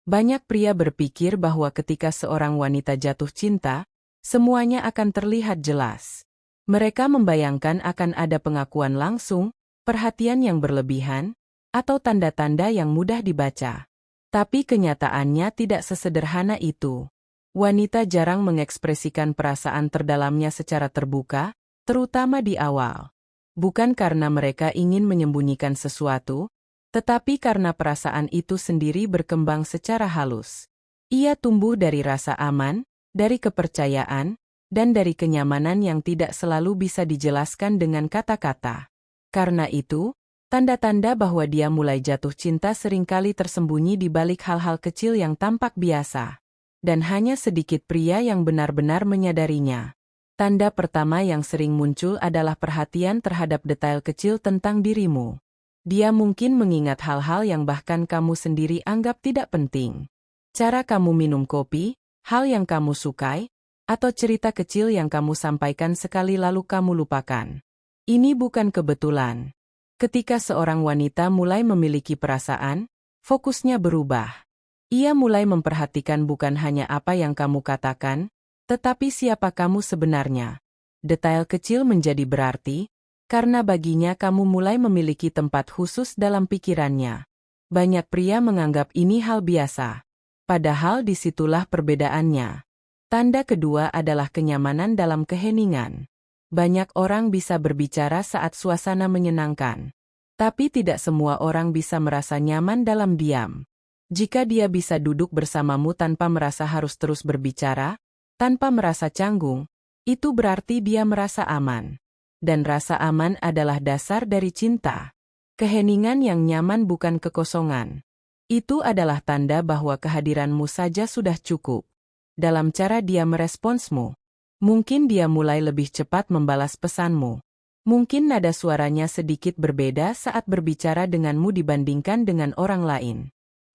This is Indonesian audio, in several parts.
Banyak pria berpikir bahwa ketika seorang wanita jatuh cinta, semuanya akan terlihat jelas. Mereka membayangkan akan ada pengakuan langsung, perhatian yang berlebihan, atau tanda-tanda yang mudah dibaca. Tapi kenyataannya tidak sesederhana itu. Wanita jarang mengekspresikan perasaan terdalamnya secara terbuka, terutama di awal. Bukan karena mereka ingin menyembunyikan sesuatu, tetapi karena perasaan itu sendiri berkembang secara halus. Ia tumbuh dari rasa aman, dari kepercayaan, dan dari kenyamanan yang tidak selalu bisa dijelaskan dengan kata-kata. Karena itu, tanda-tanda bahwa dia mulai jatuh cinta seringkali tersembunyi di balik hal-hal kecil yang tampak biasa. Dan hanya sedikit pria yang benar-benar menyadarinya. Tanda pertama yang sering muncul adalah perhatian terhadap detail kecil tentang dirimu. Dia mungkin mengingat hal-hal yang bahkan kamu sendiri anggap tidak penting. Cara kamu minum kopi, hal yang kamu sukai, atau cerita kecil yang kamu sampaikan sekali lalu kamu lupakan. Ini bukan kebetulan. Ketika seorang wanita mulai memiliki perasaan, fokusnya berubah. Ia mulai memperhatikan bukan hanya apa yang kamu katakan, tetapi siapa kamu sebenarnya. Detail kecil menjadi berarti, karena baginya kamu mulai memiliki tempat khusus dalam pikirannya. Banyak pria menganggap ini hal biasa. Padahal disitulah perbedaannya. Tanda kedua adalah kenyamanan dalam keheningan. Banyak orang bisa berbicara saat suasana menyenangkan. Tapi tidak semua orang bisa merasa nyaman dalam diam. Jika dia bisa duduk bersamamu tanpa merasa harus terus berbicara, tanpa merasa canggung, itu berarti dia merasa aman. Dan rasa aman adalah dasar dari cinta. Keheningan yang nyaman bukan kekosongan. Itu adalah tanda bahwa kehadiranmu saja sudah cukup. Dalam cara dia meresponsmu. Mungkin dia mulai lebih cepat membalas pesanmu. Mungkin nada suaranya sedikit berbeda saat berbicara denganmu dibandingkan dengan orang lain.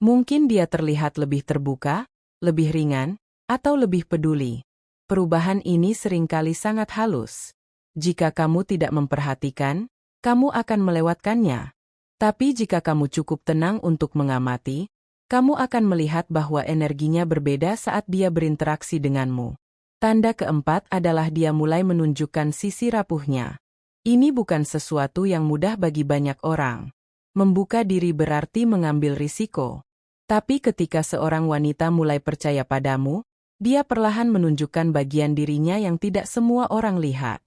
Mungkin dia terlihat lebih terbuka, lebih ringan, atau lebih peduli. Perubahan ini seringkali sangat halus. Jika kamu tidak memperhatikan, kamu akan melewatkannya. Tapi jika kamu cukup tenang untuk mengamati, kamu akan melihat bahwa energinya berbeda saat dia berinteraksi denganmu. Tanda keempat adalah dia mulai menunjukkan sisi rapuhnya. Ini bukan sesuatu yang mudah bagi banyak orang. Membuka diri berarti mengambil risiko. Tapi ketika seorang wanita mulai percaya padamu, dia perlahan menunjukkan bagian dirinya yang tidak semua orang lihat.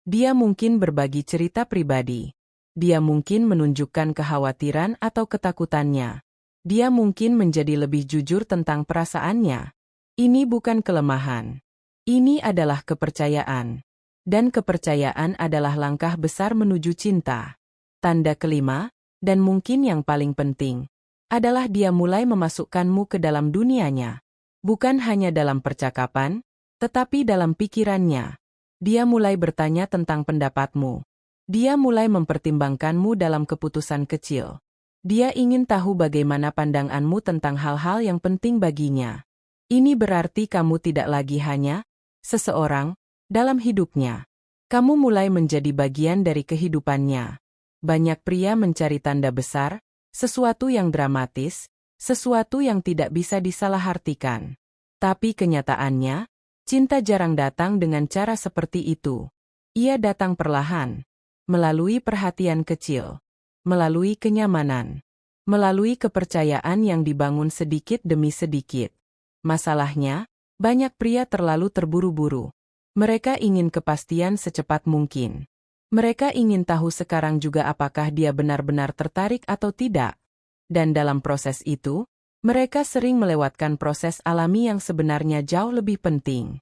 Dia mungkin berbagi cerita pribadi. Dia mungkin menunjukkan kekhawatiran atau ketakutannya. Dia mungkin menjadi lebih jujur tentang perasaannya. Ini bukan kelemahan. Ini adalah kepercayaan. Dan kepercayaan adalah langkah besar menuju cinta. Tanda kelima, dan mungkin yang paling penting, adalah dia mulai memasukkanmu ke dalam dunianya. Bukan hanya dalam percakapan, tetapi dalam pikirannya. Dia mulai bertanya tentang pendapatmu. Dia mulai mempertimbangkanmu dalam keputusan kecil. Dia ingin tahu bagaimana pandanganmu tentang hal-hal yang penting baginya. Ini berarti kamu tidak lagi hanya seseorang dalam hidupnya. Kamu mulai menjadi bagian dari kehidupannya. Banyak pria mencari tanda besar, sesuatu yang dramatis, sesuatu yang tidak bisa disalahartikan. Tapi kenyataannya, cinta jarang datang dengan cara seperti itu. Ia datang perlahan, melalui perhatian kecil, melalui kenyamanan, melalui kepercayaan yang dibangun sedikit demi sedikit. Masalahnya, banyak pria terlalu terburu-buru. Mereka ingin kepastian secepat mungkin. Mereka ingin tahu sekarang juga apakah dia benar-benar tertarik atau tidak. Dan dalam proses itu, mereka sering melewatkan proses alami yang sebenarnya jauh lebih penting.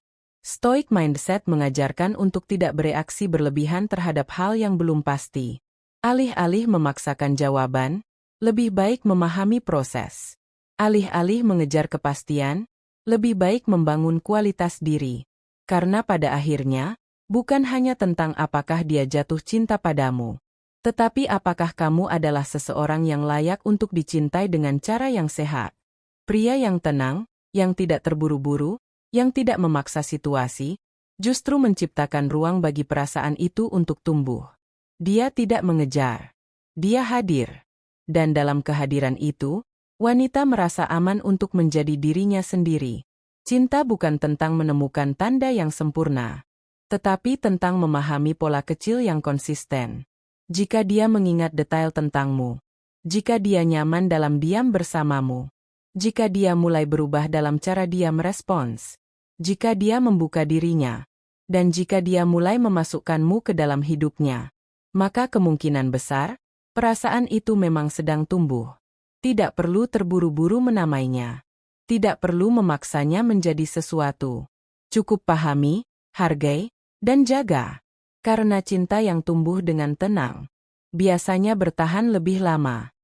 Stoic mindset mengajarkan untuk tidak bereaksi berlebihan terhadap hal yang belum pasti. Alih-alih memaksakan jawaban, lebih baik memahami proses. Alih-alih mengejar kepastian, lebih baik membangun kualitas diri. Karena pada akhirnya, bukan hanya tentang apakah dia jatuh cinta padamu, tetapi apakah kamu adalah seseorang yang layak untuk dicintai dengan cara yang sehat. Pria yang tenang, yang tidak terburu-buru, yang tidak memaksa situasi, justru menciptakan ruang bagi perasaan itu untuk tumbuh. Dia tidak mengejar. Dia hadir. Dan dalam kehadiran itu, Wanita merasa aman untuk menjadi dirinya sendiri. Cinta bukan tentang menemukan tanda yang sempurna, tetapi tentang memahami pola kecil yang konsisten. Jika dia mengingat detail tentangmu, jika dia nyaman dalam diam bersamamu, jika dia mulai berubah dalam cara dia merespons, jika dia membuka dirinya, dan jika dia mulai memasukkanmu ke dalam hidupnya, maka kemungkinan besar, perasaan itu memang sedang tumbuh. Tidak perlu terburu-buru menamainya. Tidak perlu memaksanya menjadi sesuatu. Cukup pahami, hargai, dan jaga. Karena cinta yang tumbuh dengan tenang biasanya bertahan lebih lama.